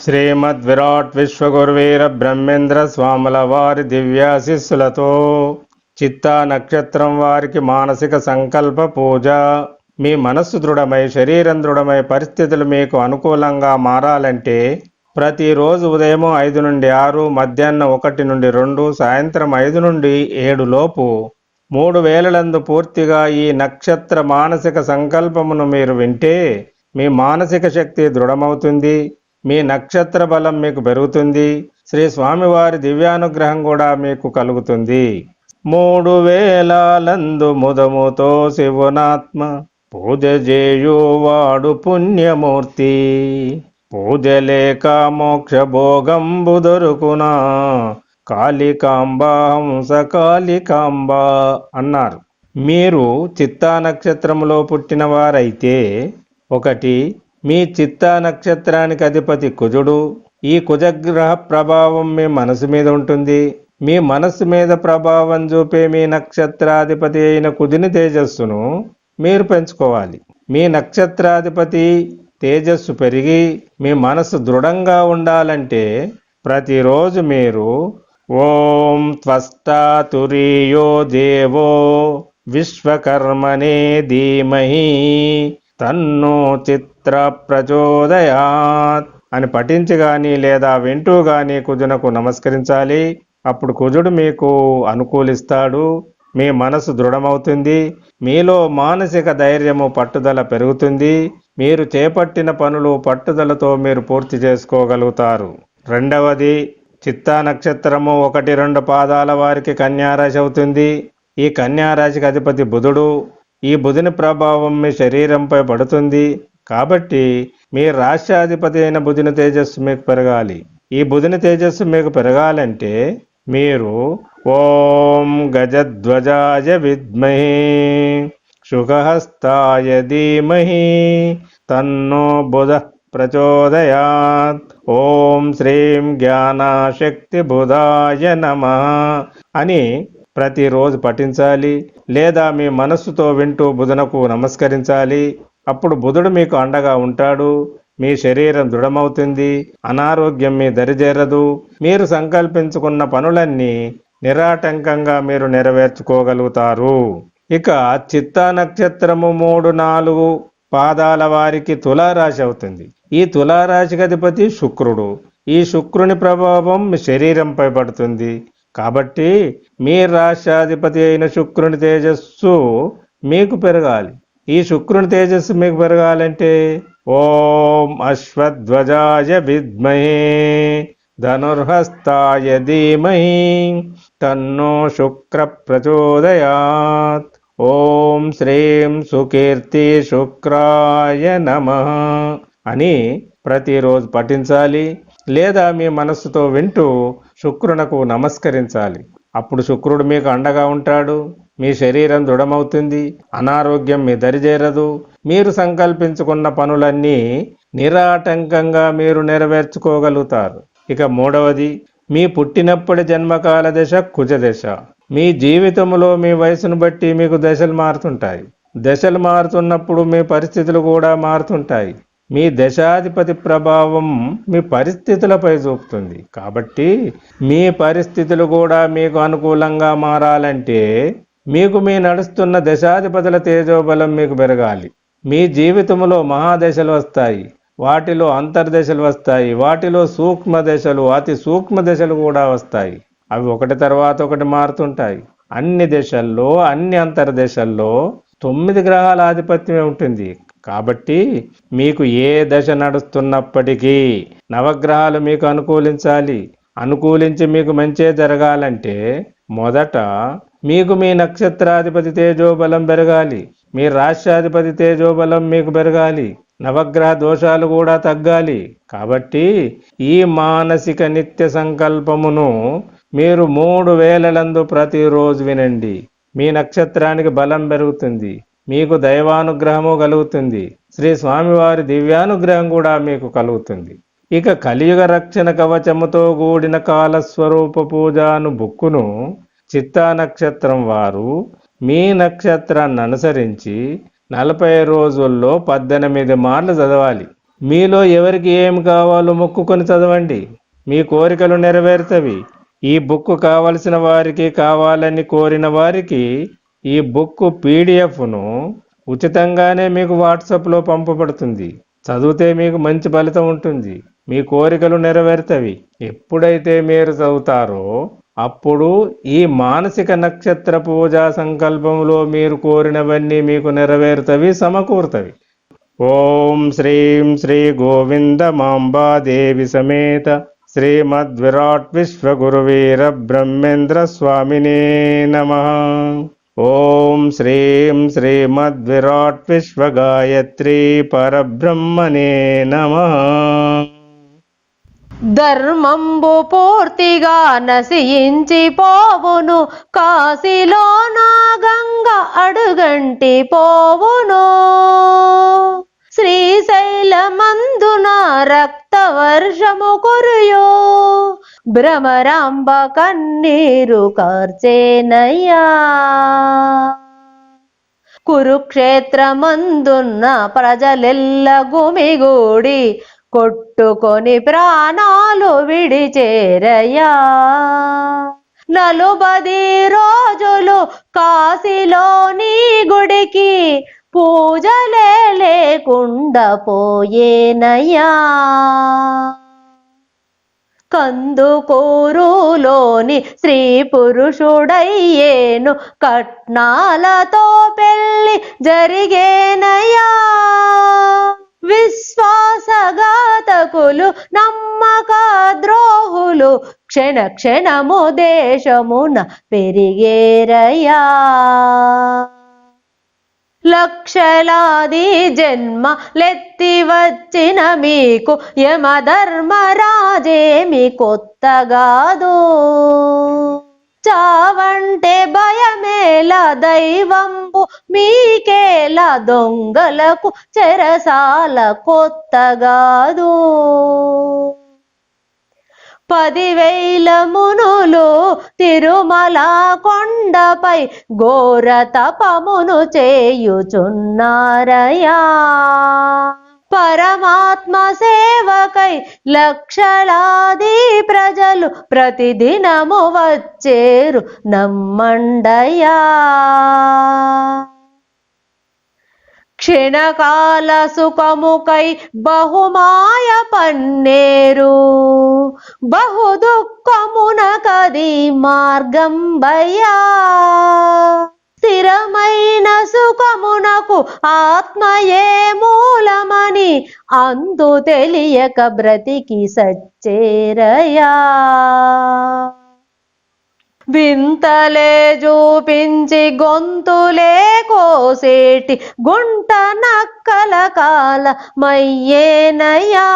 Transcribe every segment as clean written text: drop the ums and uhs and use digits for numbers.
శ్రీమద్విరాట్ విశ్వగురువీర బ్రహ్మేంద్ర స్వాముల వారి దివ్యాశిస్సులతో చిత్తా నక్షత్రం వారికి మానసిక సంకల్ప పూజ. మీ మనస్సు దృఢమై శరీరం దృఢమై పరిస్థితులు మీకు అనుకూలంగా మారాలంటే ప్రతిరోజు ఉదయం 5 నుండి 6, మధ్యాహ్నం 1 నుండి 2, సాయంత్రం 5 నుండి 7 లోపు 3 వేళలందు పూర్తిగా ఈ నక్షత్ర మానసిక సంకల్పమును మీరు వింటే మీ మానసిక శక్తి దృఢమవుతుంది, మీ నక్షత్ర బలం మీకు పెరుగుతుంది, శ్రీ స్వామివారి దివ్యానుగ్రహం కూడా మీకు కలుగుతుంది. 3 వేళలందు ముదముతో శివునాత్మ పూజ చేయువాడు పుణ్యమూర్తి, పూజ లేక మోక్ష భోగంబు దొరుకునా కాళికాంబ హంస కాళికాంబ అన్నారు. మీరు చిత్తా నక్షత్రంలో పుట్టిన వారైతే 1 మీ చిత్తా నక్షత్రానికి అధిపతి కుజుడు. ఈ కుజగ్రహ ప్రభావం మీ మనసు మీద ఉంటుంది. మీ మనస్సు మీద ప్రభావం చూపే మీ నక్షత్రాధిపతి అయిన కుజుని తేజస్సును మీరు పెంచుకోవాలి. మీ నక్షత్రాధిపతి తేజస్సు పెరిగి మీ మనసు దృఢంగా ఉండాలంటే ప్రతిరోజు మీరు ఓం త్వష్టా తురీయో దేవో విశ్వకర్మణే ధీమహి తన్నో చిత్ర ప్రచోదయాత్ అని పఠించి గాని లేదా వింటూ గాని కుజునకు నమస్కరించాలి. అప్పుడు కుజుడు మీకు అనుకూలిస్తాడు, మీ మనసు దృఢమవుతుంది, మీలో మానసిక ధైర్యము పట్టుదల పెరుగుతుంది, మీరు చేపట్టిన పనులు పట్టుదలతో మీరు పూర్తి చేసుకోగలుగుతారు. 2వది, చిత్తా నక్షత్రము 1, 2 పాదాల వారికి కన్యారాశి అవుతుంది. ఈ కన్యారాశికి అధిపతి బుధుడు. ఈ బుధుని ప్రభావం మీ శరీరంపై పడుతుంది. కాబట్టి మీ రాష్ట్రాధిపతి అయిన బుధుని తేజస్సు మీకు పెరగాలి. ఈ బుధుని తేజస్సు మీకు పెరగాలంటే మీరు ఓం గజధ్వజాయ విద్మహే శుకహస్తాయ ధీమహి తన్నో బుధ ప్రచోదయాత్ ఓం శ్రీం జ్ఞానశక్తి బుధాయ నమః అని ప్రతిరోజు పఠించాలి. లేదా మీ మనస్సుతో వింటూ బుధునకు నమస్కరించాలి. అప్పుడు బుధుడు మీకు అండగా ఉంటాడు, మీ శరీరం దృఢమవుతుంది, అనారోగ్యం మీ దరిచేరదు, మీరు సంకల్పించుకున్న పనులన్నీ నిరాటంకంగా మీరు నెరవేర్చుకోగలుగుతారు. ఇక చిత్తా నక్షత్రము 3, 4 పాదాల వారికి తులారాశి అవుతుంది. ఈ తులారాశికి అధిపతి శుక్రుడు. ఈ శుక్రుని ప్రభావం మీ శరీరంపై పడుతుంది. కాబట్టి మీ రాష్ట్రాధిపతి అయిన శుక్రుని తేజస్సు మీకు పెరగాలి. ఈ శుక్రుని తేజస్సు మీకు పెరగాలంటే ఓం అశ్వధ్వజాయ విద్మహే ధనుర్హస్తాయ ధీమహి తన్నో శుక్ర ప్రచోదయాత్ ఓం శ్రీం సుకీర్తి శుక్రాయ నమః అని ప్రతిరోజు పఠించాలి. లేదా మీ మనస్సుతో వింటూ శుక్రునకు నమస్కరించాలి. అప్పుడు శుక్రుడు మీకు అండగా ఉంటాడు, మీ శరీరం దృఢమవుతుంది, అనారోగ్యం మీ దరిచేరదు, మీరు సంకల్పించుకున్న పనులన్నీ నిరాటంకంగా మీరు నెరవేర్చుకోగలుగుతారు. ఇక 3వది, మీ పుట్టినప్పటి జన్మకాల దశ కుజదశ. మీ జీవితంలో మీ వయసును బట్టి మీకు దశలు మారుతుంటాయి. దశలు మారుతున్నప్పుడు మీ పరిస్థితులు కూడా మారుతుంటాయి. మీ దశాధిపతి ప్రభావం మీ పరిస్థితులపై చూపుతుంది. కాబట్టి మీ పరిస్థితులు కూడా మీకు అనుకూలంగా మారాలంటే మీకు మీ నడుస్తున్న దశాధిపతుల తేజోబలం మీకు పెరగాలి. మీ జీవితంలో మహాదశలు వస్తాయి, వాటిలో అంతర్దశలు వస్తాయి, వాటిలో సూక్ష్మ దశలు, అతి సూక్ష్మ దశలు కూడా వస్తాయి. అవి ఒకటి తర్వాత ఒకటి మారుతుంటాయి. అన్ని దశల్లో, అన్ని అంతర్దశల్లో 9 గ్రహాల ఆధిపత్యమే ఉంటుంది. కాబట్టి మీకు ఏ దశ నడుస్తున్నప్పటికీ నవగ్రహాలు మీకు అనుకూలించాలి. అనుకూలించి మీకు మంచే జరగాలంటే మొదట మీకు మీ నక్షత్రాధిపతి తేజోబలం పెరగాలి, మీ రాష్ట్రాధిపతి తేజోబలం మీకు పెరగాలి, నవగ్రహ దోషాలు కూడా తగ్గాలి. కాబట్టి ఈ మానసిక నిత్య సంకల్పమును మీరు 3 వేళలందు ప్రతిరోజు వినండి. మీ నక్షత్రానికి బలం పెరుగుతుంది, మీకు దైవానుగ్రహము కలుగుతుంది, శ్రీ స్వామివారి దివ్యానుగ్రహం కూడా మీకు కలుగుతుంది. ఇక కలియుగ రక్షణ కవచముతో కూడిన కాలస్వరూప పూజను బుక్కును చిత్తా నక్షత్రం వారు మీ నక్షత్రాన్ని అనుసరించి 40 రోజుల్లో 18 మార్లు చదవాలి. మీలో ఎవరికి ఏం కావాలో మొక్కుకొని చదవండి, మీ కోరికలు నెరవేరుతవి. ఈ బుక్ కావలసిన వారికి, కావాలని కోరిన వారికి ఈ బుక్ పీడిఎఫ్ను ఉచితంగానే మీకు వాట్సాప్లో పంపబడుతుంది. చదివితే మీకు మంచి ఫలితం ఉంటుంది, మీ కోరికలు నెరవేరుతవి. ఎప్పుడైతే మీరు చదువుతారో అప్పుడు ఈ మానసిక నక్షత్ర పూజా సంకల్పంలో మీరు కోరినవన్నీ మీకు నెరవేరుతవి, సమకూరుతవి. ఓం శ్రీం శ్రీ గోవింద మాంబాదేవి సమేత శ్రీమద్విరాట్ విశ్వగురువీర బ్రహ్మేంద్ర స్వామినే నమః. ఓం శ్రీం శ్రీమద్విరాట్ విశ్వగాయత్రీ పరబ్రహ్మణే నమః. ధర్మంబు పూర్తిగా నశించి పోవును, కాశీలో నా గంగ అడుగంటి పోవును. శ్రీశైలమందున రక్త వర్షము కురియో, భ్రమరాంబ కన్నీరు కార్చేనయ్యా. కురుక్షేత్రమందున్న ప్రజలెల్ల గుమిగూడి కొట్టుకొని ప్రాణాలు విడిచేరయ్యా. 40 రోజులు కాశీలోని గుడికి పూజలే లేకుండా పోయేనయ్యా. కందుకూరులోని స్త్రీ పురుషుడయ్యేను, కట్నాలతో పెళ్లి జరిగేనయ్యా. విశ్వాసఘాతకులు, నమ్మక ద్రోహులు క్షణ క్షణము దేశమున పెరిగేరయ్యా. లక్షలాది జన్మలెత్తి వచ్చిన మీకు యమధర్మరాజేమి కొత్తగాదు. చావంటే భయమేల దైవంబు మీకేల, దొంగలకు చెరసాల కొత్తగాదు. 10,000 మునులు తిరుమల కొండపై ఘోర తపమును చేయుచున్నారయ్యా. పరమాత్మ సేవకై లక్షలాది ప్రజలు ప్రతిదినము వచ్చేరు, నమ్మండయ్యా. క్షణకాల సుఖముకై బహుమాయ పన్నేరు, బహు దుఃఖమున కది మార్గం భయ్యా. స్థిరమైన సుఖమునకు ఆత్మయే మూలమని అందు తెలియక బ్రతికి సచ్చేరయ్యా. వింతలే చూపించి గొంతులే కోసేటి గుంట నక్కల కాల మయ్యేనయ్యా.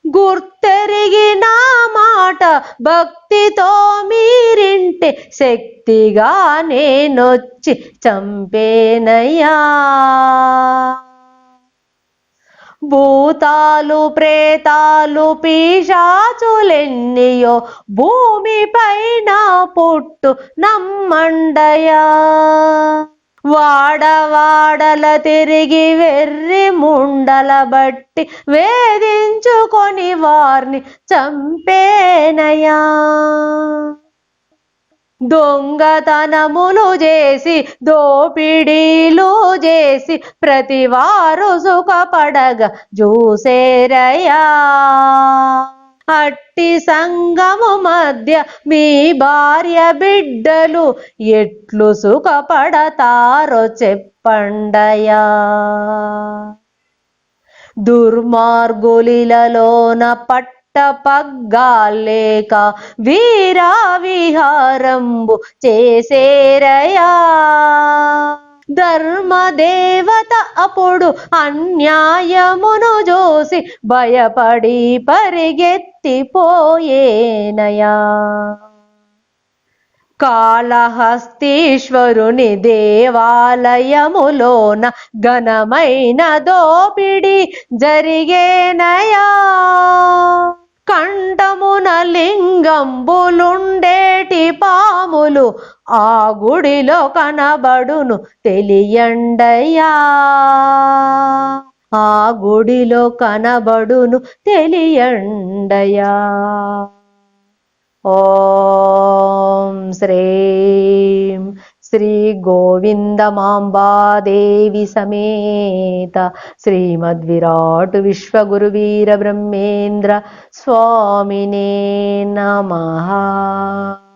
గుర్తెరిగి నా మాట భక్తితో మీరింటే శక్తిగా నేనొచ్చి చంపేనయ్యా. భూతాలు ప్రేతాలు పిశాచులెన్నియో భూమి పైన పుట్టు, నమ్మండయా. వాడవాడల తిరిగి వెర్రి ముండల బట్టి వేధించుకొని వారిని చంపేనయా. దొంగతనములు చేసి దోపిడీలు చేసి ప్రతివారు సుఖపడగా చూసేరయ్యా. అట్టి సంగము మధ్య మీ భార్య బిడ్డలు ఎట్లు సుఖపడతారో చెప్పండయా. దుర్మార్గులిలలోన పగ్గలేక వీరా విహారంబు చేసేరయా. ధర్మదేవత అప్పుడు అన్యాయమును చూసి భయపడి పరిగెత్తిపోయేనయా. కాళహస్తీశ్వరుని దేవాలయములోన ఘనమైన దోపిడి జరిగేనయా. కంఠమున లింగంబులుండేటి పాములు ఆ గుడిలో కనబడును తెలియండయా. ఆ గుడిలో కనబడును తెలియండయా. ఓం శ్రీం శ్రీ గోవిందమాంబాదేవి సమేత శ్రీమద్విరాట్ విశ్వగురువీర బ్రహ్మేంద్ర స్వామినే నమః.